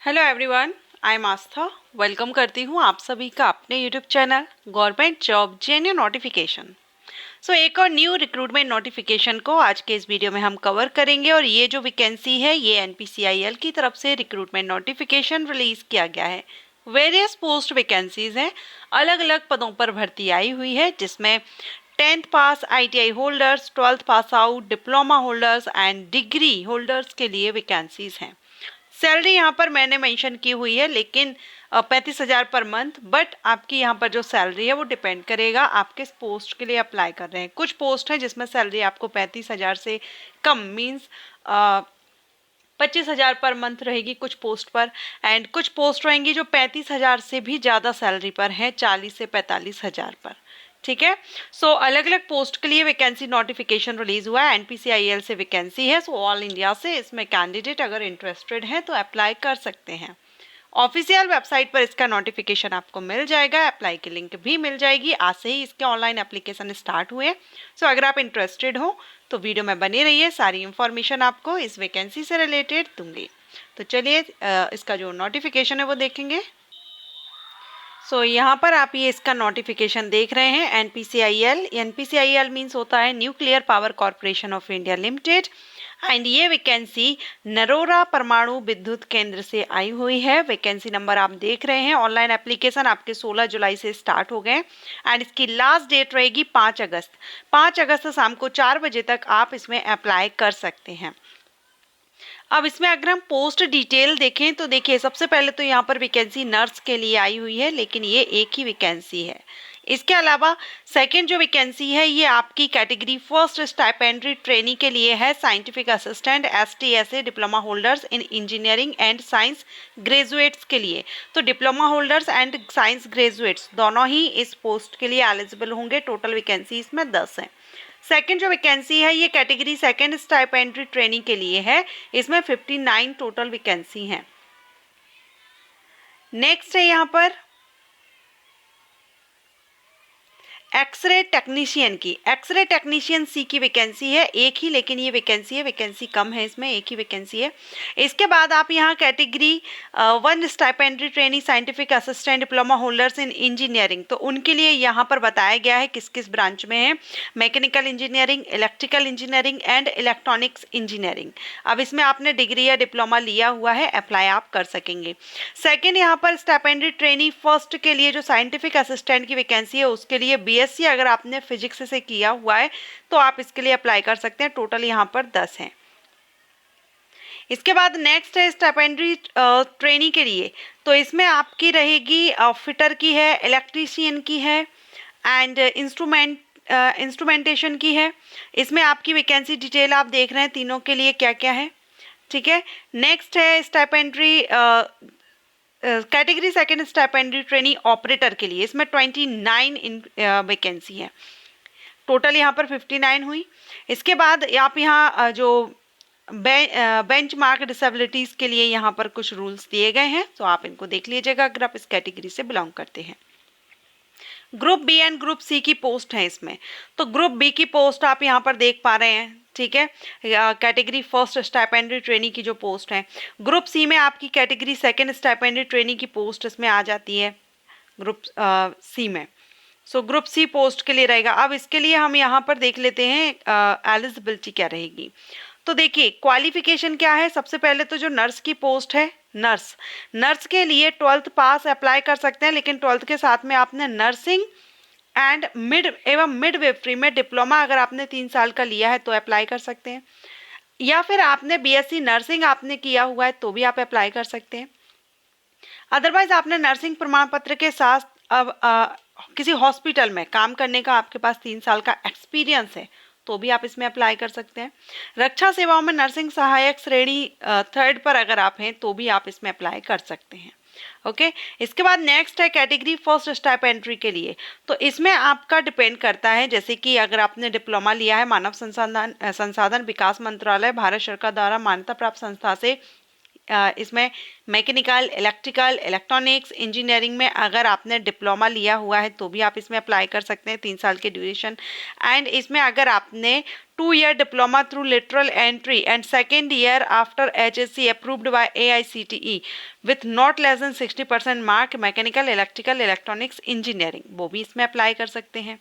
Hello everyone, I am Aastha. Welcome करती हूँ आप सभी का अपने YouTube channel government job जेन्यू notification. एक और न्यू रिक्रूटमेंट नोटिफिकेशन को आज के इस वीडियो में हम कवर करेंगे और ये जो वैकेंसी है ये एनपीसीआईएल की तरफ से रिक्रूटमेंट नोटिफिकेशन रिलीज किया गया है। वेरियस पोस्ट वैकेंसीज हैं, अलग अलग पदों पर भर्ती आई हुई है जिसमें 10th pass ITI holders, 12th pass out, diploma holders and degree holders के लिए वैकेंसीज हैं। सैलरी यहाँ पर मैंने मेंशन की हुई है लेकिन 35,000 पर मंथ, बट आपकी यहाँ पर जो सैलरी है वो डिपेंड करेगा आप किस पोस्ट के लिए अप्लाई कर रहे हैं। कुछ पोस्ट है जिसमें सैलरी आपको 35,000 से कम मीन्स 25,000 पर मंथ रहेगी कुछ पोस्ट पर, एंड कुछ पोस्ट रहेंगी जो 35,000 से भी ज़्यादा सैलरी पर है, 40 से 45,000 पर। ठीक है। अलग अलग पोस्ट के लिए वैकेंसी नोटिफिकेशन रिलीज हुआ है। एनपीसीआईएल से वैकेंसी है, ऑल इंडिया से इसमें कैंडिडेट अगर इंटरेस्टेड हैं तो अप्लाई कर सकते हैं। ऑफिशियल वेबसाइट पर इसका नोटिफिकेशन आपको मिल जाएगा, अप्लाई की लिंक भी मिल जाएगी। आज से ही इसके ऑनलाइन एप्लीकेशन स्टार्ट हुए। अगर आप इंटरेस्टेड हो तो वीडियो में बने रहिए, सारी इंफॉर्मेशन आपको इस वैकेंसी से रिलेटेड दूंगी। तो चलिए इसका जो नोटिफिकेशन है वो देखेंगे। यहाँ पर आप ये इसका नोटिफिकेशन देख रहे हैं, एनपीसीआईएल मीन्स होता है nuclear power corporation of India limited, and ये वैकेंसी नरोरा परमाणु विद्युत केंद्र से आई हुई है। वैकेंसी नंबर आप देख रहे हैं। ऑनलाइन एप्लीकेशन आपके 16 जुलाई से स्टार्ट हो गए एंड इसकी लास्ट डेट रहेगी 5 अगस्त। 5 अगस्त शाम को 4 बजे तक आप इसमें अप्लाई कर सकते हैं। अब इसमें अगर हम पोस्ट डिटेल देखें तो देखिए, सबसे पहले तो यहाँ पर वैकेंसी नर्स के लिए आई हुई है लेकिन ये एक ही वैकेंसी है। इसके अलावा सेकंड जो वैकेंसी है ये आपकी कैटेगरी फर्स्ट स्टाइपेंडरी ट्रेनी के लिए है, scientific assistant STSA diploma holders in engineering and science graduates के लिए। तो diploma holders and science graduates दोनों ही इस पोस्ट के लिए एलिजिबल होंगे। टोटल वैकेंसी इसमें 10 है। सेकंड जो वैकेंसी है ये कैटेगरी सेकंड स्टाइपेंडरी ट्रेनिंग के लिए है, इसमें 59 टोटल वैकेंसी हैं। नेक्स्ट है यहाँ पर एक्सरे टेक्नीशियन की। एक्सरे टेक्नीशियन सी की वैकेंसी है, एक ही, लेकिन ये वैकेंसी है, वैकेंसी कम है, इसमें एक ही वैकेंसी है। इसके बाद आप यहाँ category 1 stipendiary trainee scientific assistant diploma holders in engineering, तो उनके लिए यहाँ पर बताया गया है किस किस ब्रांच में है। Mechanical engineering, electrical engineering and electronics engineering. अब इसमें आपने डिग्री या डिप्लोमा लिया हुआ है, अप्लाई आप कर सकेंगे। सेकेंड यहाँ पर स्टाइपेंडरी ट्रेनी फर्स्ट के लिए जो साइंटिफिक असिस्टेंट की वैकेंसी है उसके लिए बीएससी अगर आपने फिजिक्स से किया हुआ है तो आप इसके लिए अप्लाई कर सकते हैं। टोटल यहाँ पर 10 हैं। इसके बाद नेक्स्ट है स्टाइपेंडरी ट्रेनी के लिए, तो इसमें आपकी रहेगी फिटर की है, इलेक्ट्रीशियन की है एंड इंस्ट्रूमेंटेशन की है। इसमें आपकी वैकेंसी डिटेल आप देख रहे हैं तीनों के लिए क्या क्या है। ठीक है। नेक्स्ट है stipendiary category second stipendiary trainee operator के लिए, इसमें 29 वैकेंसी है। टोटल यहाँ पर 59 हुई। इसके बाद आप यहाँ जो बेंच मार्क डिसेबिलिटीज़ के लिए यहाँ पर कुछ रूल्स दिए गए हैं, तो आप इनको देख लीजिएगा अगर आप इस कैटेगरी से बिलोंग करते हैं। Group B and group C की पोस्ट है इसमें, तो ग्रुप बी की पोस्ट आप यहाँ पर देख पा रहे हैं। ठीक है। कैटेगरी फर्स्ट स्टाइपेंडरी ट्रेनी की जो पोस्ट है। ग्रुप सी में आपकी कैटेगरी सेकंड स्टाइपेंडरी ट्रेनी की पोस्ट इसमें आ जाती है ग्रुप सी में। ग्रुप सी पोस्ट के लिए रहेगा। अब इसके लिए हम यहाँ पर देख लेते हैं एलिजिबिलिटी क्या रहेगी। तो देखिए क्वालिफिकेशन क्या है। सबसे पहले तो जो नर्स की पोस्ट है, नर्स के लिए 12th पास अप्लाई कर सकते हैं, लेकिन 12th के साथ में आपने नर्सिंग एंड मिडवेफरी में डिप्लोमा अगर आपने 3 साल का लिया है तो अप्लाई कर सकते हैं, या फिर आपने बीएससी नर्सिंग आपने किया हुआ है तो भी आप अप्लाई कर सकते हैं। अदरवाइज आपने नर्सिंग प्रमाण पत्र के साथ अब किसी हॉस्पिटल में काम करने का आपके पास 3 साल का एक्सपीरियंस है तो भी आप इसमें अप्लाई कर सकते हैं। रक्षा सेवाओं में नर्सिंग सहायक श्रेणी 3rd पर अगर आप हैं तो भी आप इसमें अप्लाई कर सकते हैं। ओके। इसके बाद नेक्स्ट है कैटेगरी फर्स्ट स्टाइपेंडरी के लिए, तो इसमें आपका डिपेंड करता है, जैसे कि अगर आपने डिप्लोमा लिया है मानव संसाधन विकास मंत्रालय भारत सरकार द्वारा मान्यता प्राप्त संस्था से इसमें मैकेनिकल, इलेक्ट्रिकल, इलेक्ट्रॉनिक्स, इंजीनियरिंग में अगर आपने डिप्लोमा लिया हुआ है तो भी आप इसमें अप्लाई कर सकते हैं, 3 साल की ड्यूरेशन। एंड इसमें अगर आपने 2 year diploma through literal entry and second year after HSC approved by AICTE with not less than 60% mark mechanical, electrical, electronics, engineering, वो भी इसमें अप्लाई कर सकते हैं।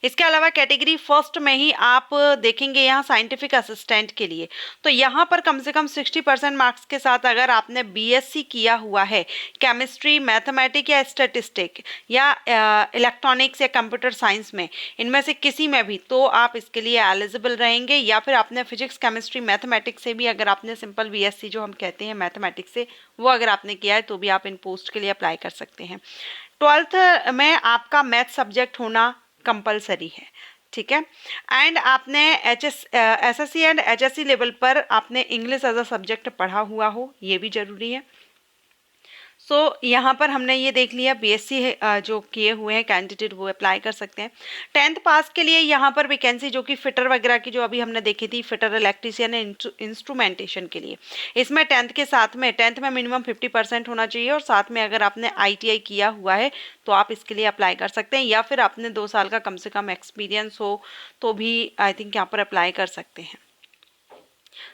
इसके अलावा कैटेगरी फर्स्ट में ही आप देखेंगे यहाँ साइंटिफिक असिस्टेंट के लिए, तो यहाँ पर कम से कम 60% मार्क्स के साथ अगर आपने BSc किया हुआ है केमिस्ट्री, मैथमेटिक्स या स्टैटिस्टिक या इलेक्ट्रॉनिक्स या कंप्यूटर साइंस में, इनमें से किसी में भी, तो आप इसके लिए एलिजिबल रहेंगे। या फिर आपने फिजिक्स, केमिस्ट्री, मैथमेटिक्स से भी अगर आपने सिंपल BSc जो हम कहते हैं मैथमेटिक्स से, वो अगर आपने किया है तो भी आप इन पोस्ट के लिए अप्लाई कर सकते हैं। 12th में आपका मैथ सब्जेक्ट होना कंपलसरी है, ठीक है। एंड आपने SSC एंड HSC लेवल पर आपने इंग्लिश एज अ सब्जेक्ट पढ़ा हुआ हो, ये भी जरूरी है। सो यहाँ पर हमने ये देख लिया BSc जो किए हुए हैं कैंडिडेट वो अप्लाई कर सकते हैं। 10th पास के लिए यहाँ पर वैकेंसी जो कि फिटर वगैरह की जो अभी हमने देखी थी, फिटर, इलेक्ट्रीशियन, इंस्ट्रूमेंटेशन के लिए, इसमें 10th के साथ में 10th में मिनिमम 50% होना चाहिए और साथ में अगर आपने ITI किया हुआ है तो आप इसके लिए अप्लाई कर सकते हैं, या फिर आपने 2 साल का कम से कम एक्सपीरियंस हो तो भी आई थिंक यहाँ पर अप्लाई कर सकते हैं।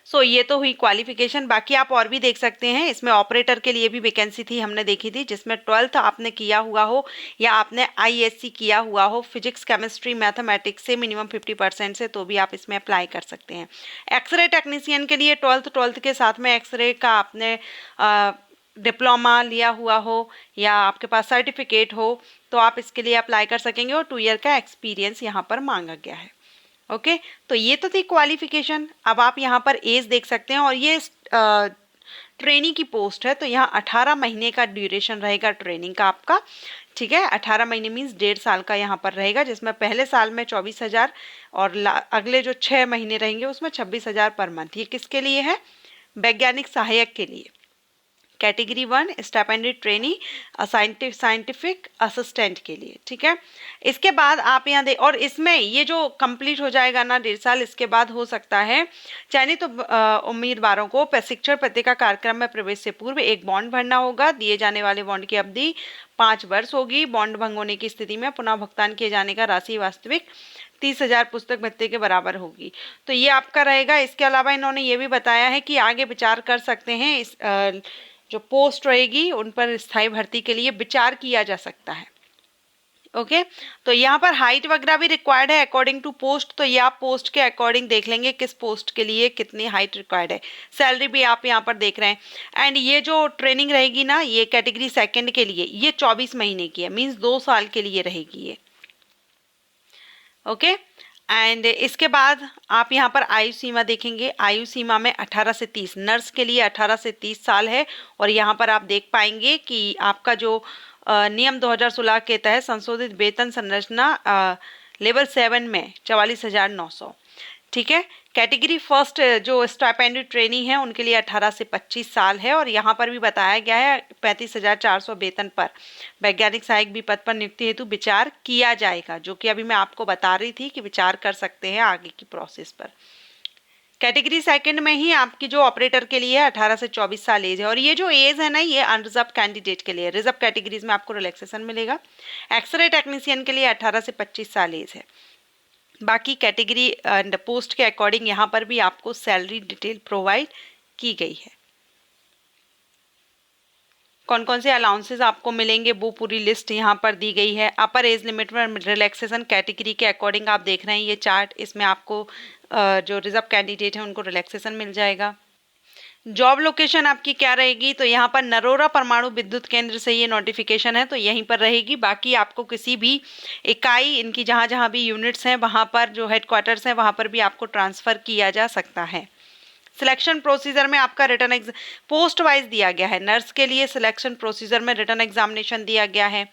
सो ये तो हुई क्वालिफिकेशन। बाकी आप और भी देख सकते हैं, इसमें ऑपरेटर के लिए भी वैकेंसी थी, हमने देखी थी, जिसमें 12th आपने किया हुआ हो या आपने ISc किया हुआ हो फिजिक्स, केमिस्ट्री, मैथमेटिक्स से मिनिमम 50% से, तो भी आप इसमें अप्लाई कर सकते हैं। एक्सरे टेक्नीशियन के लिए 12th के साथ में एक्सरे का आपने डिप्लोमा लिया हुआ हो या आपके पास सर्टिफिकेट हो तो आप इसके लिए अप्लाई कर सकेंगे और 2 ईयर का एक्सपीरियंस यहाँ पर मांगा गया है। ओके तो ये तो थी क्वालिफिकेशन। अब आप यहाँ पर एज देख सकते हैं और ये ट्रेनिंग की पोस्ट है, तो यहाँ 18 महीने का ड्यूरेशन रहेगा ट्रेनिंग का आपका, ठीक है। 18 महीने मीन्स 1.5 साल का यहाँ पर रहेगा, जिसमें पहले साल में 24,000 और अगले जो 6 महीने रहेंगे उसमें 26,000 पर मंथ। ये किसके लिए है? वैज्ञानिक सहायक के लिए। कैटेगरी 1 स्टाइपेंडेड ट्रेनी साइंटिफिक असिस्टेंट के लिए, ठीक है। इसके बाद आप यहाँ और इसमें ये जो कंप्लीट हो जाएगा ना 1.5 साल, इसके बाद हो सकता है चयनित उम्मीदवारों को प्रशिक्षण पत्रिका कार्यक्रम में प्रवेश से पूर्व एक बॉन्ड भरना होगा। दिए जाने वाले बॉन्ड की अवधि 5 वर्ष होगी। बॉन्ड भंग होने की स्थिति में पुनः भुगतान किए जाने का राशि वास्तविक 30,000 पुस्तक भत्ते के बराबर होगी। तो ये आपका रहेगा। इसके अलावा इन्होंने ये भी बताया है कि आगे विचार कर सकते हैं, इस जो पोस्ट रहेगी उन पर स्थायी भर्ती के लिए विचार किया जा सकता है। ओके तो यहाँ पर हाइट वगैरह भी रिक्वायर्ड है अकॉर्डिंग टू पोस्ट, तो ये आप पोस्ट के अकॉर्डिंग देख लेंगे किस पोस्ट के लिए कितनी हाइट रिक्वायर्ड है। सैलरी भी आप यहाँ पर देख रहे हैं। एंड ये जो ट्रेनिंग रहेगी ना, ये कैटेगरी 2 के लिए ये 24 महीने की है, मीन्स 2 साल के लिए रहेगी ये। ओके एंड इसके बाद आप यहाँ पर आयु सीमा देखेंगे। आयु सीमा में 18 से 30, नर्स के लिए 18 से 30 साल है। और यहाँ पर आप देख पाएंगे कि आपका जो नियम 2016 के तहत संशोधित वेतन संरचना लेवल 7 में 44,900, ठीक है। कैटेगरी फर्स्ट जो स्टाइपेंडेड ट्रेनी है उनके लिए 18 से 25 साल है। और यहाँ पर भी बताया गया है 35,400 वेतन पर वैज्ञानिक सहायक भी पद पर नियुक्ति हेतु विचार किया जाएगा, जो कि अभी मैं आपको बता रही थी कि विचार कर सकते हैं आगे की प्रोसेस पर। कैटेगरी 2 में ही आपकी जो ऑपरेटर के लिए 18 से 24 साल एज है। और ये जो एज है ना, ये अनरिजर्व कैंडिडेट के लिए, रिजर्व कैटेगरीज में आपको रिलैक्सेशन मिलेगा। एक्सरे टेक्नीशियन के लिए 18 से 25 साल एज है। बाकी कैटेगरी एंड पोस्ट के अकॉर्डिंग यहाँ पर भी आपको सैलरी डिटेल प्रोवाइड की गई है। कौन कौन से अलाउंसेस आपको मिलेंगे वो पूरी लिस्ट यहाँ पर दी गई है। अपर एज लिमिट में रिलैक्सेशन कैटेगरी के अकॉर्डिंग आप देख रहे हैं ये चार्ट, इसमें आपको जो रिजर्व कैंडिडेट है उनको रिलैक्सेशन मिल जाएगा। जॉब लोकेशन आपकी क्या रहेगी, तो यहाँ पर नरोरा परमाणु विद्युत केंद्र से ये नोटिफिकेशन है, तो यहीं पर रहेगी। बाकी आपको किसी भी इकाई इनकी जहाँ जहाँ भी यूनिट्स हैं वहाँ पर जो हेडक्वार्टर्स हैं वहाँ पर भी आपको ट्रांसफ़र किया जा सकता है। सिलेक्शन प्रोसीजर में आपका रिटर्न पोस्ट वाइज दिया गया है। नर्स के लिए सिलेक्शन प्रोसीजर में रिटर्न एग्जामिनेशन दिया गया है।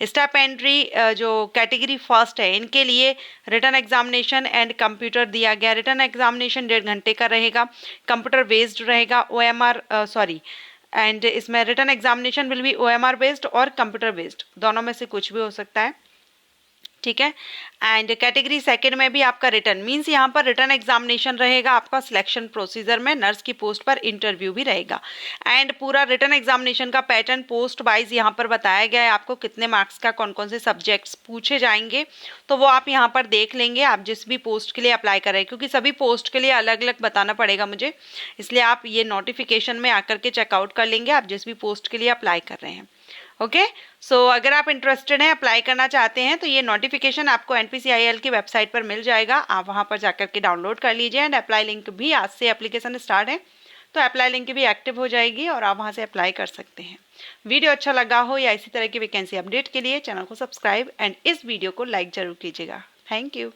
स्टाइपेंड्री जो कैटेगरी फर्स्ट है इनके लिए रिटर्न एग्जामिनेशन एंड कंप्यूटर दिया गया। रिटर्न एग्जामिनेशन 1.5 घंटे का रहेगा, कंप्यूटर बेस्ड रहेगा, एंड इसमें return examination will be OMR based और कंप्यूटर बेस्ड, दोनों में से कुछ भी हो सकता है, ठीक है। एंड कैटेगरी सेकंड में भी आपका रिटर्न मीन्स यहाँ पर रिटर्न एग्जामिनेशन रहेगा आपका सिलेक्शन प्रोसीजर में, नर्स की पोस्ट पर इंटरव्यू भी रहेगा। एंड पूरा रिटर्न एग्जामिनेशन का पैटर्न पोस्ट वाइज यहाँ पर बताया गया है, आपको कितने मार्क्स का कौन कौन से सब्जेक्ट्स पूछे जाएंगे, तो वो आप यहाँ पर देख लेंगे आप जिस भी पोस्ट के लिए अप्लाई कर रहे हैं, क्योंकि सभी पोस्ट के लिए अलग अलग बताना पड़ेगा मुझे, इसलिए आप ये नोटिफिकेशन में आकर के चेकआउट कर लेंगे आप जिस भी पोस्ट के लिए अप्लाई कर रहे हैं। ओके, सो अगर आप इंटरेस्टेड हैं, अप्लाई करना चाहते हैं, तो ये नोटिफिकेशन आपको NPCIL की वेबसाइट पर मिल जाएगा, आप वहां पर जाकर के डाउनलोड कर लीजिए। एंड अप्लाई लिंक भी आज से एप्लीकेशन स्टार्ट है, तो अप्लाई लिंक भी एक्टिव हो जाएगी और आप वहां से अप्लाई कर सकते हैं। वीडियो अच्छा लगा हो या इसी तरह की वैकेंसी अपडेट के लिए चैनल को सब्सक्राइब एंड इस वीडियो को लाइक जरूर कीजिएगा। Thank you.